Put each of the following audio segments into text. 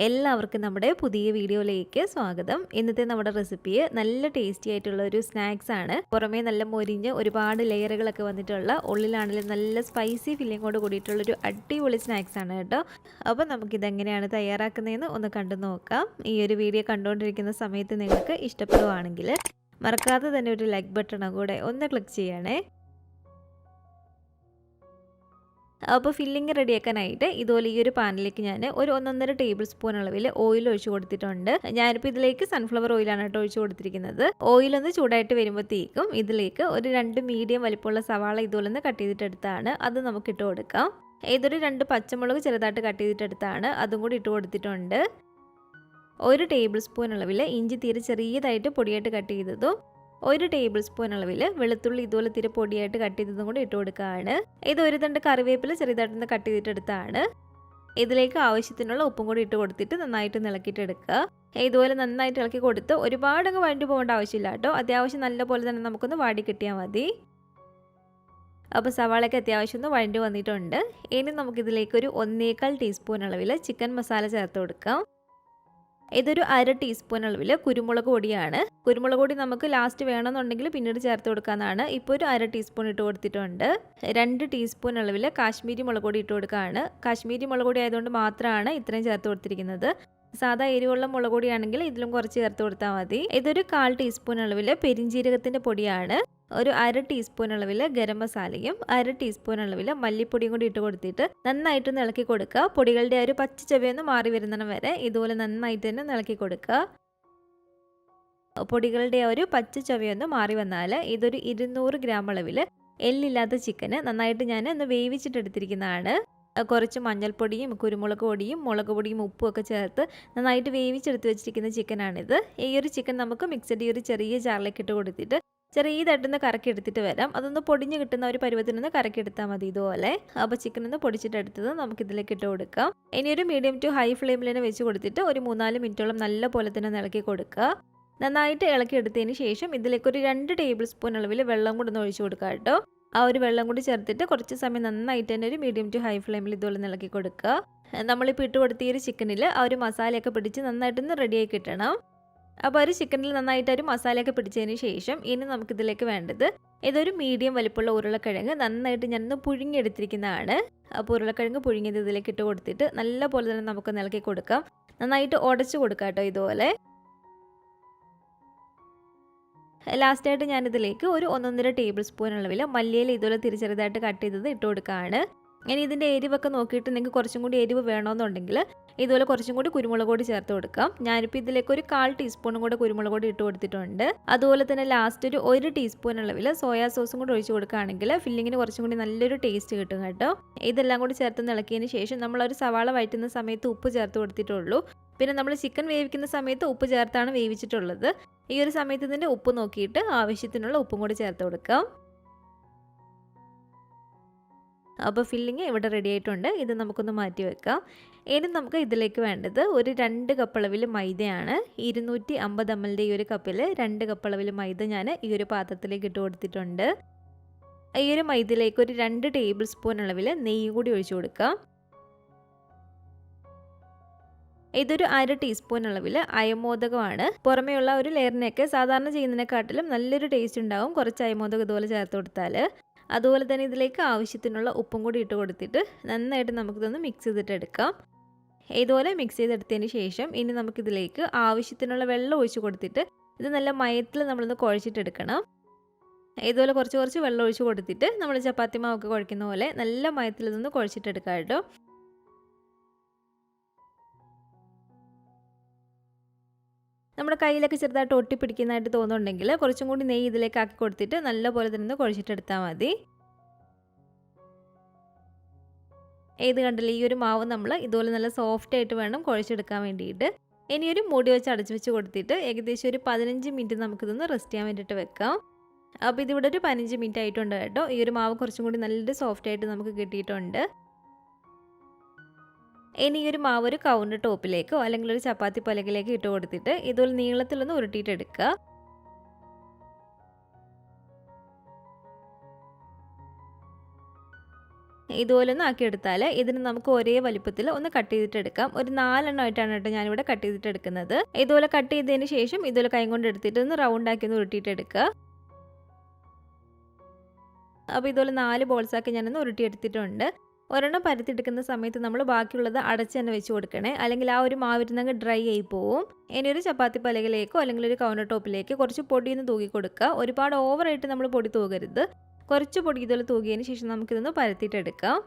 എല്ലാവർക്കും നമ്മുടെ പുതിയ വീഡിയോയിലേക്ക് സ്വാഗതം. ഇന്നത്തെ നമ്മുടെ റെസിപ്പി നല്ല ടേസ്റ്റി ആയിട്ടുള്ള ഒരു സ്നാക്സ് ആണ്. പുറമേ നല്ല മൊരിഞ്ഞ് ഒരുപാട് ലെയറുകളൊക്കെ വന്നിട്ടുള്ള, ഉള്ളിലാണെങ്കിലും നല്ല സ്പൈസി ഫില്ലിങ്ങോട് കൂടിയിട്ടുള്ള ഒരു അടിപൊളി സ്നാക്സ് ആണ് കേട്ടോ. അപ്പോൾ നമുക്കിതെങ്ങനെയാണ് തയ്യാറാക്കുന്നതെന്ന് ഒന്ന് കണ്ടു നോക്കാം. ഈ ഒരു വീഡിയോ കണ്ടുകൊണ്ടിരിക്കുന്ന സമയത്ത് നിങ്ങൾക്ക് ഇഷ്ടപ്പെടുവാണെങ്കിൽ മറക്കാതെ തന്നെ ഒരു ലൈക്ക് ബട്ടണും കൂടെ ഒന്ന് ക്ലിക്ക് ചെയ്യണേ. അപ്പോൾ ഫില്ലിങ് റെഡിയാക്കാനായിട്ട് ഇതുപോലെ ഈ ഒരു പാനിലേക്ക് ഞാൻ ഒരു 1.5 ടേബിൾ സ്പൂൺ അളവിൽ ഓയിൽ ഒഴിച്ച് കൊടുത്തിട്ടുണ്ട്. ഞാനിപ്പോൾ ഇതിലേക്ക് സൺഫ്ലവർ ഓയിലാണ് കേട്ടോ ഒഴിച്ച് കൊടുത്തിരിക്കുന്നത്. ഓയിലൊന്ന് ചൂടായിട്ട് വരുമ്പോഴത്തേക്കും ഇതിലേക്ക് ഒരു 2 മീഡിയം വലിപ്പമുള്ള സവാള ഇതുപോലെ ഒന്ന് കട്ട് ചെയ്തിട്ടെടുത്താണ് അത് നമുക്ക് ഇട്ട് കൊടുക്കാം. ഇതൊരു 2 പച്ചമുളക് ചെറുതായിട്ട് കട്ട് ചെയ്തിട്ടെടുത്താണ് അതും കൂടി ഇട്ട് കൊടുത്തിട്ടുണ്ട്. 1 ടേബിൾ സ്പൂൺ അളവിൽ ഇഞ്ചി തീരെ ചെറിയതായിട്ട് പൊടിയായിട്ട് കട്ട് ചെയ്തതും 1 ടേബിൾ സ്പൂൺ അളവിൽ വെളുത്തുള്ളി ഇതുപോലെ തിരി പൊടിയായിട്ട് കട്ട് ചെയ്തതും കൂടി ഇട്ട് കൊടുക്കുകയാണ്. ഇത് ഒരു തണ്ട് കറിവേപ്പില ചെറുതായിട്ടൊന്ന് കട്ട് ചെയ്തിട്ടെടുത്താണ്. ഇതിലേക്ക് ആവശ്യത്തിനുള്ള ഉപ്പും കൂടി ഇട്ട് കൊടുത്തിട്ട് നന്നായിട്ട് ഇളക്കിയിട്ട് എടുക്കുക. ഇതുപോലെ നന്നായിട്ട് ഇളക്കി കൊടുത്ത് ഒരുപാടങ്ങ് വഴണ്ടി പോകേണ്ട ആവശ്യമില്ല കേട്ടോ. അത്യാവശ്യം നല്ല പോലെ തന്നെ നമുക്കൊന്ന് വാടി കിട്ടിയാൽ മതി. അപ്പോൾ സവാളയ്ക്ക് അത്യാവശ്യം ഒന്ന് വഴണ്ടി വന്നിട്ടുണ്ട്. ഇനി നമുക്കിതിലേക്ക് ഒരു 1.25 ടീസ്പൂൺ അളവിൽ ചിക്കൻ മസാല ചേർത്ത് കൊടുക്കാം. ഇതൊരു 1/2 ടീസ്പൂൺ അളവിൽ കുരുമുളക് പൊടിയാണ്. കുരുമുളക് പൊടി നമുക്ക് ലാസ്റ്റ് വേണമെന്നുണ്ടെങ്കിൽ പിന്നീട് ചേർത്ത് കൊടുക്കാനാണ്. ഇപ്പോൾ ഒരു 1/2 ടീസ്പൂൺ ഇട്ട് കൊടുത്തിട്ടുണ്ട്. 2 ടീസ്പൂൺ അളവിൽ കാശ്മീരി മുളക് പൊടി ഇട്ട് കൊടുക്കുകയാണ്. കാശ്മീരി മുളക് പൊടി ആയതുകൊണ്ട് മാത്രമാണ് ഇത്രയും ചേർത്ത് കൊടുത്തിരിക്കുന്നത്. സാധാ എരിവുള്ള മുളക് പൊടിയാണെങ്കിൽ ഇതിലും കുറച്ച് ചേർത്ത് കൊടുത്താൽ മതി. ഇതൊരു 1/4 ടീസ്പൂൺ അളവിൽ പെരിഞ്ജീരകത്തിൻ്റെ പൊടിയാണ്. ഒരു 1/2 ടീസ്പൂൺ അളവിൽ ഗരം മസാലയും 1/2 ടീസ്പൂൺ അളവിൽ മല്ലിപ്പൊടിയും കൂടി ഇട്ട് കൊടുത്തിട്ട് നന്നായിട്ടൊന്ന് ഇളക്കി കൊടുക്കുക. പൊടികളുടെ ഒരു പച്ച ചവയൊന്ന് മാറി വരുന്നിടം വരെ ഇതുപോലെ നന്നായിട്ട് തന്നെ ഇളക്കി കൊടുക്കുക. പൊടികളുടെ ഒരു പച്ച ചവയൊന്ന് മാറി വന്നാൽ ഇതൊരു 200 ഗ്രാം അളവിൽ എല്ലില്ലാത്ത ചിക്കന് നന്നായിട്ട് ഞാൻ ഒന്ന് വേവിച്ചിട്ടെടുത്തിരിക്കുന്നതാണ്. കുറച്ച് മഞ്ഞൾപ്പൊടിയും കുരുമുളക് പൊടിയും മുളക് പൊടിയും ഉപ്പും ഒക്കെ ചേർത്ത് നന്നായിട്ട് വേവിച്ചെടുത്ത് വെച്ചിരിക്കുന്ന ചിക്കനാണിത്. ഈ ഒരു ചിക്കൻ നമുക്ക് മിക്സഡ് ഒരു ചെറിയ ജാറിലേക്ക് ഇട്ട് കൊടുത്തിട്ട് ചെറിയതായിട്ടൊന്ന് കറക്കി എടുത്തിട്ട് വരാം. അതൊന്ന് പൊടിഞ്ഞ് കിട്ടുന്ന ഒരു പരുവത്തിനൊന്ന് കറക്കി എടുത്താൽ മതി ഇതുപോലെ. അപ്പോൾ ചിക്കൻ ഒന്ന് പൊടിച്ചിട്ടെടുത്തത് നമുക്കിതിലേക്ക് ഇട്ട് കൊടുക്കാം. ഇനി ഒരു മീഡിയം ടു ഹൈ ഫ്ലെയിമിൽ തന്നെ വെച്ച് കൊടുത്തിട്ട് ഒരു 3-4 മിനിറ്റോളം നല്ല പോലെ തന്നെ ഇളക്കി കൊടുക്കുക. നന്നായിട്ട് ഇളക്കി എടുത്തതിന് ശേഷം ഇതിലേക്ക് ഒരു 2 ടേബിൾ സ്പൂൺ അളവിൽ വെള്ളം കൂടെ ഒന്ന് ഒഴിച്ച് കൊടുക്കുക കേട്ടോ. ആ ഒരു വെള്ളം കൂടി ചേർത്തിട്ട് കുറച്ച് സമയം നന്നായിട്ട് തന്നെ ഒരു മീഡിയം ടു ഹൈ ഫ്ലെയിമിൽ ഇതുപോലെ ഇളക്കി കൊടുക്കുക. നമ്മളിപ്പോൾ ഇട്ട് കൊടുത്ത ഈ ഒരു ചിക്കനിൽ ആ ഒരു മസാലയൊക്കെ പിടിച്ച് നന്നായിട്ടൊന്ന് റെഡിയായി കിട്ടണം. അപ്പോൾ ഒരു ചിക്കനിൽ നന്നായിട്ട് ഒരു മസാലയൊക്കെ പിടിച്ചതിന് ശേഷം ഇനി നമുക്കിതിലേക്ക് വേണ്ടത് ഇതൊരു മീഡിയം വലിപ്പമുള്ള ഉരുളക്കിഴങ്ങ് നന്നായിട്ട് ഞാനൊന്ന് പുഴുങ്ങിയെടുത്തിരിക്കുന്നതാണ്. അപ്പോൾ ഉരുളക്കിഴങ്ങ് പുഴുങ്ങിയത് ഇതിലേക്ക് ഇട്ട് കൊടുത്തിട്ട് നല്ല പോലെ തന്നെ നമുക്ക് ഇളക്കി കൊടുക്കാം. നന്നായിട്ട് ഉടച്ചു കൊടുക്കാം കേട്ടോ ഇതുപോലെ. ലാസ്റ്റായിട്ട് ഞാനിതിലേക്ക് ഒരു 1.5 ടേബിൾ സ്പൂൺ അളവിൽ മല്ലിയില ഇതുപോലെ ചെറുതായിട്ട് കട്ട് ചെയ്തത് ഇട്ട് കൊടുക്കുകയാണ്. ഇനി ഇതിൻ്റെ എരിവൊക്കെ നോക്കിയിട്ട് നിങ്ങൾക്ക് കുറച്ചും കൂടി എരിവ് വേണമെന്നുണ്ടെങ്കിൽ ഇതുപോലെ കുറച്ചും കൂടി കുരുമുളക് പൊടി ചേർത്ത് കൊടുക്കാം. ഞാനിപ്പോൾ ഇതിലേക്ക് ഒരു 1/4 ടീസ്പൂണും കൂടെ കുരുമുളക് പൊടി ഇട്ട് കൊടുത്തിട്ടുണ്ട്. അതുപോലെ തന്നെ ലാസ്റ്റ് ഒരു 1 ടീസ്പൂൺ അളവിൽ സോയാ സോസും കൂടി ഒഴിച്ച് കൊടുക്കുകയാണെങ്കിൽ ഫില്ലിങ്ങിന് കുറച്ചും കൂടി നല്ലൊരു ടേസ്റ്റ് കിട്ടും കേട്ടോ. ഇതെല്ലാം കൂടി ചേർത്ത് ഇളക്കിയതിന് ശേഷം നമ്മളൊരു സവാള വഴറ്റുന്ന സമയത്ത് ഉപ്പ് ചേർത്ത് കൊടുത്തിട്ടുള്ളൂ. പിന്നെ നമ്മൾ ചിക്കൻ വേവിക്കുന്ന സമയത്ത് ഉപ്പ് ചേർത്താണ് വേവിച്ചിട്ടുള്ളത്. ഈ ഒരു സമയത്ത് ഇതിൻ്റെ ഉപ്പ് നോക്കിയിട്ട് ആവശ്യത്തിനുള്ള ഉപ്പും കൂടി ചേർത്ത് കൊടുക്കാം. അപ്പോൾ ഫില്ലിങ് ഇവിടെ റെഡി ആയിട്ടുണ്ട്. ഇത് നമുക്കൊന്ന് മാറ്റി വെക്കാം. ഇനി നമുക്ക് ഇതിലേക്ക് വേണ്ടത് ഒരു 2 കപ്പ് അളവിൽ മൈദയാണ്. 250 ml ഈ ഒരു കപ്പിൽ 2 കപ്പ് അളവിൽ മൈദ ഞാൻ ഈ ഒരു പാത്രത്തിലേക്ക് ഇട്ട് കൊടുത്തിട്ടുണ്ട്. ഈ ഒരു മൈദയിലേക്ക് ഒരു 2 ടേബിൾ സ്പൂൺ അളവിൽ നെയ്യ് കൂടി ഒഴിച്ചു കൊടുക്കാം. ഇതൊരു 1/2 ടീസ്പൂൺ അളവിൽ അയമോദകമാണ്. പുറമേയുള്ള ഒരു ലെയറിനെയൊക്കെ സാധാരണ ചെയ്യുന്നതിനെക്കാട്ടിലും നല്ലൊരു ടേസ്റ്റ് ഉണ്ടാവും കുറച്ച് അയമോദകം ഇതുപോലെ ചേർത്ത് കൊടുത്താൽ. അതുപോലെ തന്നെ ഇതിലേക്ക് ആവശ്യത്തിനുള്ള ഉപ്പും കൂടി ഇട്ട് കൊടുത്തിട്ട് നന്നായിട്ട് നമുക്കിതൊന്ന് മിക്സ് ചെയ്തിട്ടെടുക്കാം. ഇതുപോലെ മിക്സ് ചെയ്തെടുത്തതിന് ശേഷം ഇനി നമുക്കിതിലേക്ക് ആവശ്യത്തിനുള്ള വെള്ളം ഒഴിച്ച് കൊടുത്തിട്ട് ഇത് നല്ല മയത്തിൽ നമ്മളൊന്ന് കുഴച്ചിട്ടെടുക്കണം. ഇതുപോലെ കുറച്ച് വെള്ളം ഒഴിച്ച് കൊടുത്തിട്ട് നമ്മൾ ചപ്പാത്തി മാവൊക്കെ കുഴക്കുന്ന പോലെ നല്ല മയത്തിൽ ഇതൊന്ന് കുഴച്ചിട്ടെടുക്കാം കേട്ടോ. നമ്മുടെ കയ്യിലൊക്കെ ചെറുതായിട്ട് ഒട്ടിപ്പിടിക്കുന്നതായിട്ട് തോന്നുന്നുണ്ടെങ്കിൽ കുറച്ചും കൂടി നെയ്യ് ഇതിലേക്ക് ആക്കി കൊടുത്തിട്ട് നല്ല പോലെ തന്നെ കുഴച്ചിട്ടെടുത്താൽ മതി. ഇത് കണ്ടില്ല, ഈ ഒരു മാവ് നമ്മൾ ഇതുപോലെ നല്ല സോഫ്റ്റ് ആയിട്ട് വേണം കുഴച്ചെടുക്കാൻ വേണ്ടിയിട്ട്. ഇനി ഒരു മൂടി വെച്ച് അടച്ചു വെച്ച് കൊടുത്തിട്ട് ഏകദേശം ഒരു 15 മിനിറ്റ് നമുക്കിതൊന്ന് റെസ്റ്റ് ചെയ്യാൻ വേണ്ടിയിട്ട് വെക്കാം. അപ്പോൾ ഇതിവിടെ ഒരു 15 മിനിറ്റ് ആയിട്ടുണ്ട് കേട്ടോ. ഈ ഒരു മാവ് കുറച്ചും കൂടി നല്ലൊരു സോഫ്റ്റ് ആയിട്ട് നമുക്ക് കിട്ടിയിട്ടുണ്ട്. ഇനി ഈ ഒരു മാവ് ഒരു കൗണ്ടർ ടോപ്പിലേക്കോ അല്ലെങ്കിൽ ഒരു ചപ്പാത്തി പലകയിലേക്ക് ഇട്ട് കൊടുത്തിട്ട് ഇതുപോലെ നീളത്തിലൊന്ന് ഉരുട്ടിയിട്ടെടുക്കുക. ഇതുപോലെ ഒന്ന് ആക്കിയെടുത്താൽ ഇതിന് നമുക്ക് ഒരേ വലിപ്പത്തിൽ ഒന്ന് കട്ട് ചെയ്തിട്ടെടുക്കാം. ഒരു 4 എണ്ണമായിട്ടാണ് കേട്ടോ ഞാനിവിടെ കട്ട് ചെയ്തിട്ടെടുക്കുന്നത്. ഇതുപോലെ കട്ട് ചെയ്തതിന് ശേഷം ഇതുപോലെ കൈ കൊണ്ട് എടുത്തിട്ട് ഒന്ന് റൗണ്ട് ആക്കി ഒന്ന് ഉരുട്ടിയിട്ടെടുക്കുക. അപ്പോൾ ഇതുപോലെ 4 ബോൾസാക്കി ഞാനൊന്ന് ഉരുട്ടിയെടുത്തിട്ടുണ്ട്. ഒരെണ്ണം പരത്തിയെടുക്കുന്ന സമയത്ത് നമ്മൾ ബാക്കിയുള്ളത് അടച്ച് തന്നെ വെച്ച് കൊടുക്കണേ, അല്ലെങ്കിൽ ആ ഒരു മാവിരുന്നങ്ങ് ഡ്രൈ ആയി പോവും. ഇനി ഒരു ചപ്പാത്തി പലകയിലേക്കോ അല്ലെങ്കിൽ ഒരു കൗണ്ടർ ടോപ്പിലേക്ക് കുറച്ച് പൊടിയൊന്ന് തൂക്കി കൊടുക്കുക. ഒരുപാട് ഓവറായിട്ട് നമ്മൾ പൊടി തൂകരുത്. കുറച്ച് പൊടി ഇതുപോലെ തൂകിയതിന് ശേഷം നമുക്കിതൊന്ന് പരത്തിയിട്ടെടുക്കാം.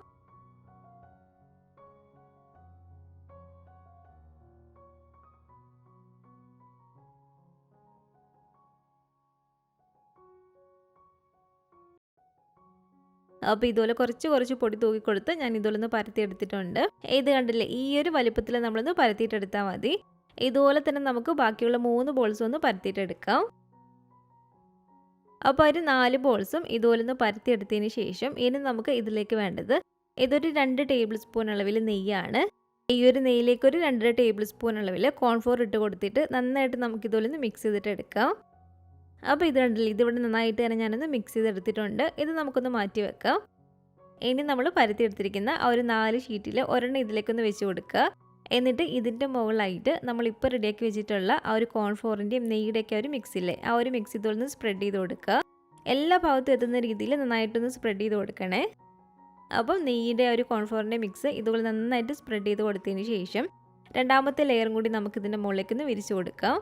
അപ്പോൾ ഇതുപോലെ കുറച്ച് പൊടി തൂക്കിക്കൊടുത്ത് ഞാൻ ഇതുപോലെ ഒന്ന് പരത്തിയെടുത്തിട്ടുണ്ട്. ഇത് കണ്ടില്ലേ, ഈ ഒരു വലിപ്പത്തിൽ നമ്മളൊന്ന് പരത്തിയിട്ടെടുത്താൽ മതി. ഇതുപോലെ തന്നെ നമുക്ക് ബാക്കിയുള്ള 3 ബോൾസും ഒന്ന് പരത്തിയിട്ടെടുക്കാം. അപ്പോൾ ഒരു 4 ബോൾസും ഇതുപോലെ ഒന്ന് പരത്തിയെടുത്തതിന് ശേഷം ഇനി നമുക്ക് ഇതിലേക്ക് വേണ്ടത് ഇതൊരു 2 ടേബിൾ സ്പൂൺ അളവിൽ നെയ്യാണ്. ഈ ഒരു നെയ്യിലേക്ക് ഒരു 2 ടേബിൾ സ്പൂൺ അളവിൽ കോൺഫ്ലോർ ഇട്ട് കൊടുത്തിട്ട് നന്നായിട്ട് നമുക്ക് ഇതുപോലെ ഒന്ന് മിക്സ് ചെയ്തിട്ടെടുക്കാം. അപ്പോൾ ഇത് കണ്ടില്ലേ, ഇതിവിടെ നന്നായിട്ട് തന്നെ ഞാനൊന്ന് മിക്സ് ചെയ്തെടുത്തിട്ടുണ്ട്. ഇത് നമുക്കൊന്ന് മാറ്റി വെക്കാം. ഇനി നമ്മൾ പരത്തിയെടുത്തിരിക്കുന്ന ആ ഒരു 4 ഷീറ്റിൽ ഒരെണ്ണം ഇതിലേക്കൊന്ന് വെച്ച് കൊടുക്കുക. എന്നിട്ട് ഇതിൻ്റെ മുകളിലായിട്ട് നമ്മളിപ്പോൾ റെഡിയാക്കി വെച്ചിട്ടുള്ള ആ ഒരു കോൺഫ്ലോറിൻ്റെയും നെയ്യുടെയൊക്കെ ഒരു മിക്സില്ലേ, ആ ഒരു മിക്സ് ഇതുപോലെ സ്പ്രെഡ് ചെയ്ത് കൊടുക്കുക. എല്ലാ ഭാഗത്തും എത്തുന്ന രീതിയിൽ നന്നായിട്ടൊന്ന് സ്പ്രെഡ് ചെയ്ത് കൊടുക്കണേ. അപ്പം നെയ്യുടെ ആ ഒരു കോൺഫ്ലോറിൻ്റെ മിക്സ് ഇതുപോലെ നന്നായിട്ട് സ്പ്രെഡ് ചെയ്ത് കൊടുത്തതിന് ശേഷം രണ്ടാമത്തെ ലെയറും കൂടി നമുക്കിതിൻ്റെ മുകളിലേക്കൊന്ന് വിരിച്ചു കൊടുക്കാം.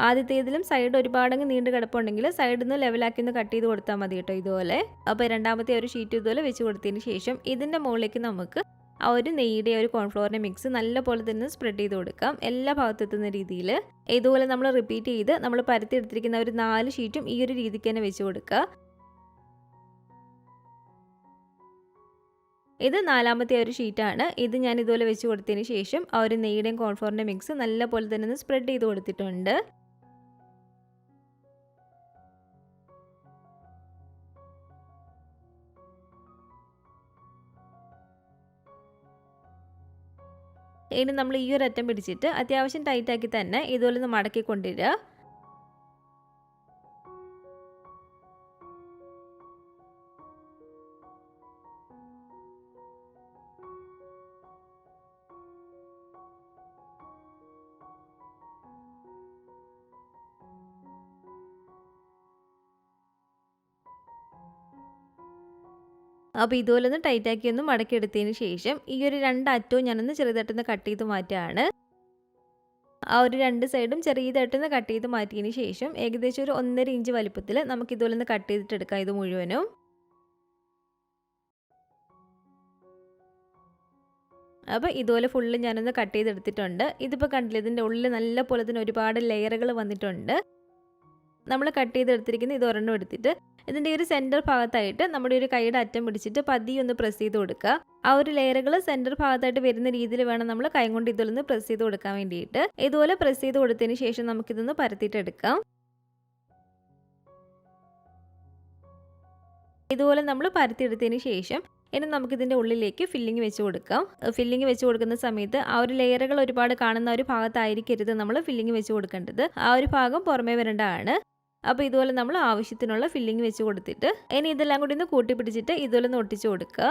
ആദ്യത്തേതിലും സൈഡ് ഒരുപാടങ്ങ് നീണ്ട് കിടപ്പുണ്ടെങ്കിൽ സൈഡിൽ നിന്ന് ലെവലാക്കി ഒന്ന് കട്ട് ചെയ്ത് കൊടുത്താൽ മതി കേട്ടോ ഇതുപോലെ. അപ്പോൾ രണ്ടാമത്തെ ഒരു ഷീറ്റ് ഇതുപോലെ വെച്ച് കൊടുത്തതിന് ശേഷം ഇതിൻ്റെ മുകളിലേക്ക് നമുക്ക് ആ ഒരു നെയ്യുടെ ഒരു കോൺഫ്ലോറിൻ്റെ മിക്സ് നല്ല പോലെ തന്നെ സ്പ്രെഡ് ചെയ്ത് കൊടുക്കാം, എല്ലാ ഭാഗത്തും എത്തുന്ന രീതിയിൽ. ഇതുപോലെ നമ്മൾ റിപ്പീറ്റ് ചെയ്ത് നമ്മൾ പരത്തി എടുത്തിരിക്കുന്ന ഒരു 4 ഷീറ്റും ഈ ഒരു രീതിക്ക് തന്നെ വെച്ച് കൊടുക്കുക. ഇത് 4ാമത്തെ ഒരു ഷീറ്റാണ്. ഇത് ഞാൻ ഇതുപോലെ വെച്ച് കൊടുത്തതിന് ശേഷം ആ ഒരു നെയ്യുടെയും കോൺഫ്ലോറിൻ്റെ മിക്സ് നല്ല പോലെ തന്നെ ഒന്ന് സ്പ്രെഡ് ചെയ്ത് കൊടുത്തിട്ടുണ്ട്. ഇനി നമ്മൾ ഈ ഒരു അറ്റം പിടിച്ചിട്ട് അത്യാവശ്യം ടൈറ്റാക്കി തന്നെ ഇതുപോലെ ഒന്ന് മടക്കി കൊണ്ടുവരിക. അപ്പോൾ ഇതുപോലെ ഒന്ന് ടൈറ്റാക്കി ഒന്ന് മടക്കിയെടുത്തതിന് ശേഷം ഈ ഒരു 2 അറ്റവും ഞാനൊന്ന് ചെറുതായിട്ടൊന്ന് കട്ട് ചെയ്ത് മാറ്റുകയാണ്. ആ ഒരു 2 സൈഡും ചെറിയതായിട്ടൊന്ന് കട്ട് ചെയ്ത് മാറ്റിയതിന് ശേഷം ഏകദേശം ഒരു 1.5 ഇഞ്ച് വലിപ്പത്തിൽ നമുക്ക് ഇതുപോലെ ഒന്ന് കട്ട് ചെയ്തിട്ടെടുക്കാം ഇത് മുഴുവനും. അപ്പോൾ ഇതുപോലെ ഫുള്ള് ഞാനൊന്ന് കട്ട് ചെയ്തെടുത്തിട്ടുണ്ട്. ഇതിപ്പോൾ കണ്ടില്ലേ, ഇതിൻ്റെ ഉള്ളിൽ നല്ല പോലെ തന്നെ ഒരുപാട് ലെയറുകൾ വന്നിട്ടുണ്ട്. നമ്മൾ കട്ട് ചെയ്തെടുത്തിരിക്കുന്ന ഇത് ഒരെണ്ണം എടുത്തിട്ട് ഇതിൻ്റെ ഒരു സെൻറ്റർ ഭാഗത്തായിട്ട് നമ്മുടെ ഒരു കൈയുടെ അറ്റം പിടിച്ചിട്ട് പതിയെ ഒന്ന് പ്രസ് ചെയ്ത് കൊടുക്കുക. ആ ഒരു ലെയറുകൾ സെൻറ്റർ ഭാഗത്തായിട്ട് വരുന്ന രീതിയിൽ വേണം നമ്മൾ കൈ കൊണ്ട് ഇതിലൊന്ന് പ്രസ് ചെയ്ത് കൊടുക്കാൻ വേണ്ടിയിട്ട്. ഇതുപോലെ പ്രസ് ചെയ്ത് കൊടുത്തതിന് ശേഷം നമുക്കിതൊന്ന് പരത്തിയിട്ടെടുക്കാം. ഇതുപോലെ നമ്മൾ പരത്തിയെടുത്തതിന് ശേഷം ഇനി നമുക്കിതിൻ്റെ ഉള്ളിലേക്ക് ഫില്ലിങ് വെച്ച് കൊടുക്കാം. ഫില്ലിങ് വെച്ച് കൊടുക്കുന്ന സമയത്ത് ആ ഒരു ലെയറുകൾ ഒരുപാട് കാണുന്ന ഒരു ഭാഗത്തായിരിക്കരുത് നമ്മൾ ഫില്ലിങ് വെച്ച് കൊടുക്കേണ്ടത്. ആ ഒരു ഭാഗം പുറമേ വരേണ്ടതാണ്. അപ്പോൾ ഇതുപോലെ നമ്മൾ ആവശ്യത്തിനുള്ള ഫില്ലിങ് വെച്ച് കൊടുത്തിട്ട് ഇനി ഇതെല്ലാം കൂടി ഒന്ന് കൂട്ടി പിടിച്ചിട്ട് ഇതുപോലെ ഒന്ന് ഒട്ടിച്ച് കൊടുക്കുക.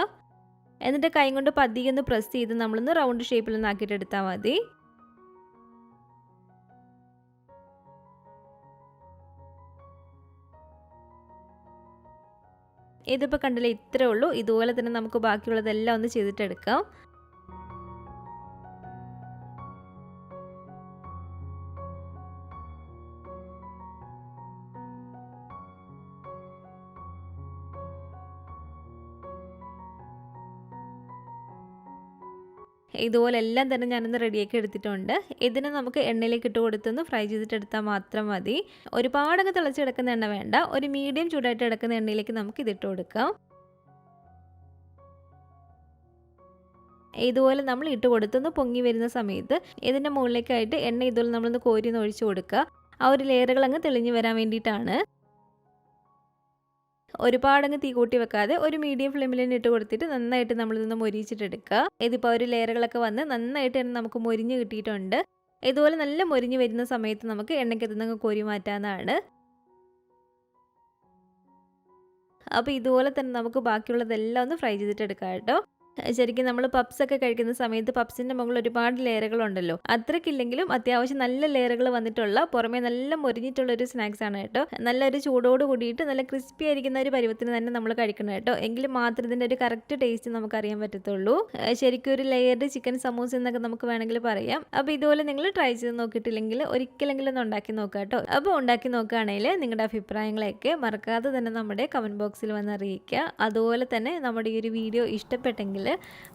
എന്നിട്ട് കൈ കൊണ്ട് പതിയെ ഒന്ന് പ്രസ് ചെയ്ത് നമ്മളൊന്ന് റൗണ്ട് ഷേപ്പിലൊന്ന് ആക്കിയിട്ട് എടുത്താൽ മതി. ഇതിപ്പോൾ കണ്ടില്ലേ, ഇത്രേ ഉള്ളൂ. ഇതുപോലെ തന്നെ നമുക്ക് ബാക്കിയുള്ളതെല്ലാം ഒന്ന് ചെയ്തിട്ടെടുക്കാം. ഇതുപോലെ എല്ലാം തന്നെ ഞാനൊന്ന് റെഡിയാക്കി എടുത്തിട്ടുണ്ട്. ഇതിനെ നമുക്ക് എണ്ണയിലേക്ക് ഇട്ട് കൊടുത്തൊന്ന് ഫ്രൈ ചെയ്തിട്ടെടുത്താൽ മാത്രം മതി. ഒരുപാടങ്ങ് തിളച്ച് കിടക്കുന്ന എണ്ണ വേണ്ട, ഒരു മീഡിയം ചൂടായിട്ട് കിടക്കുന്ന എണ്ണയിലേക്ക് നമുക്ക് ഇതിട്ട് കൊടുക്കാം. ഇതുപോലെ നമ്മൾ ഇട്ട് കൊടുത്തൊന്ന് പൊങ്ങി വരുന്ന സമയത്ത് ഇതിൻ്റെ മുകളിലേക്കായിട്ട് എണ്ണ ഇതുപോലെ നമ്മളൊന്ന് കോരി ഒന്ന് ഒഴിച്ചു കൊടുക്കുക. ആ ഒരു ലെയറുകൾ അങ്ങ് തെളിഞ്ഞു വരാൻ വേണ്ടിയിട്ടാണ്. ഒരുപാടങ്ങ് തീ കൂട്ടി വെക്കാതെ ഒരു മീഡിയം ഫ്ലെയിമിൽ തന്നെ ഇട്ട് കൊടുത്തിട്ട് നന്നായിട്ട് നമ്മളിതൊന്ന് മൊരിച്ചിട്ടെടുക്കുക. ഇതിപ്പോൾ ഒരു ലെയറുകളൊക്കെ വന്ന് നന്നായിട്ട് തന്നെ നമുക്ക് മൊരിഞ്ഞ് കിട്ടിയിട്ടുണ്ട്. ഇതുപോലെ നല്ല മൊരിഞ്ഞ് വരുന്ന സമയത്ത് നമുക്ക് എണ്ണയ്ക്കകത്ത് നിന്ന് കോരി മാറ്റാവുന്നതാണ്. അപ്പോൾ ഇതുപോലെ തന്നെ നമുക്ക് ബാക്കിയുള്ളതെല്ലാം ഒന്ന് ഫ്രൈ ചെയ്തിട്ടെടുക്കാം കേട്ടോ. ശരിക്കും നമ്മൾ പപ്സൊക്കെ കഴിക്കുന്ന സമയത്ത് പപ്സിൻ്റെ മുകളിൽ ഒരുപാട് ലെയറുകളുണ്ടല്ലോ. അത്രയ്ക്കില്ലെങ്കിലും അത്യാവശ്യം നല്ല ലെയറുകൾ വന്നിട്ടുള്ള പുറമേ നല്ല മൊരിഞ്ഞിട്ടുള്ളൊരു സ്നാക്സാണ് കേട്ടോ. നല്ലൊരു ചൂടോട് കൂടിയിട്ട് നല്ല ക്രിസ്പി ആയിരിക്കുന്ന ഒരു പരുവത്തിന് തന്നെ നമ്മൾ കഴിക്കണം കേട്ടോ. എങ്കിൽ മാത്രം ഇതിൻ്റെ ഒരു കറക്റ്റ് ടേസ്റ്റ് നമുക്ക് അറിയാൻ പറ്റത്തുള്ളൂ. ശരിക്കും ഒരു ലെയർഡ് ചിക്കൻ സമൂസ എന്നൊക്കെ നമുക്ക് വേണമെങ്കിൽ പറയാം. അപ്പോൾ ഇതുപോലെ നിങ്ങൾ ട്രൈ ചെയ്ത് നോക്കിയിട്ടില്ലെങ്കിൽ ഒരിക്കലെങ്കിലും ഒന്ന് ഉണ്ടാക്കി നോക്കാം കേട്ടോ. അപ്പോൾ ഉണ്ടാക്കി നോക്കുകയാണെങ്കിൽ നിങ്ങളുടെ അഭിപ്രായങ്ങളെയൊക്കെ മറക്കാതെ തന്നെ നമ്മുടെ കമൻറ്റ് ബോക്സിൽ വന്ന് അറിയിക്കുക. അതുപോലെ തന്നെ നമ്മുടെ ഈ ഒരു വീഡിയോ ഇഷ്ടപ്പെട്ടെങ്കിൽ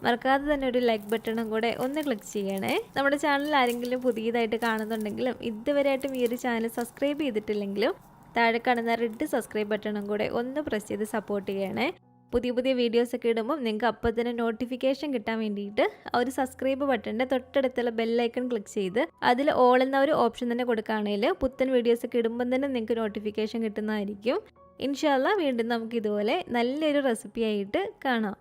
മറക്കാതെ തന്നെ ഒരു ലൈക്ക് ബട്ടണും കൂടെ ഒന്ന് ക്ലിക്ക് ചെയ്യണേ. നമ്മുടെ ചാനൽ ആരെങ്കിലും പുതിയതായിട്ട് കാണുന്നുണ്ടെങ്കിലും ഇതുവരെയായിട്ടും ഈ ഒരു ചാനൽ സബ്സ്ക്രൈബ് ചെയ്തിട്ടില്ലെങ്കിലും താഴെ കാണുന്ന റെഡ് സബ്സ്ക്രൈബ് ബട്ടണും കൂടെ ഒന്ന് പ്രസ് ചെയ്ത് സപ്പോർട്ട് ചെയ്യണേ. പുതിയ പുതിയ വീഡിയോസൊക്കെ ഇടുമ്പോൾ നിങ്ങൾക്ക് അപ്പോൾ തന്നെ നോട്ടിഫിക്കേഷൻ കിട്ടാൻ വേണ്ടിയിട്ട് ആ ഒരു സബ്സ്ക്രൈബ് ബട്ടൻ്റെ തൊട്ടടുത്തുള്ള ബെല്ലൈക്കൺ ക്ലിക്ക് ചെയ്ത് അതിൽ ഓൾ എന്ന ഒരു ഓപ്ഷൻ തന്നെ കൊടുക്കുകയാണെങ്കിൽ പുത്തൻ വീഡിയോസൊക്കെ ഇടുമ്പം തന്നെ നിങ്ങൾക്ക് നോട്ടിഫിക്കേഷൻ കിട്ടുന്നതായിരിക്കും. ഇൻഷാ അല്ലാഹ് വീണ്ടും നമുക്ക് ഇതുപോലെ നല്ലൊരു റെസിപ്പി ആയിട്ട് കാണാം.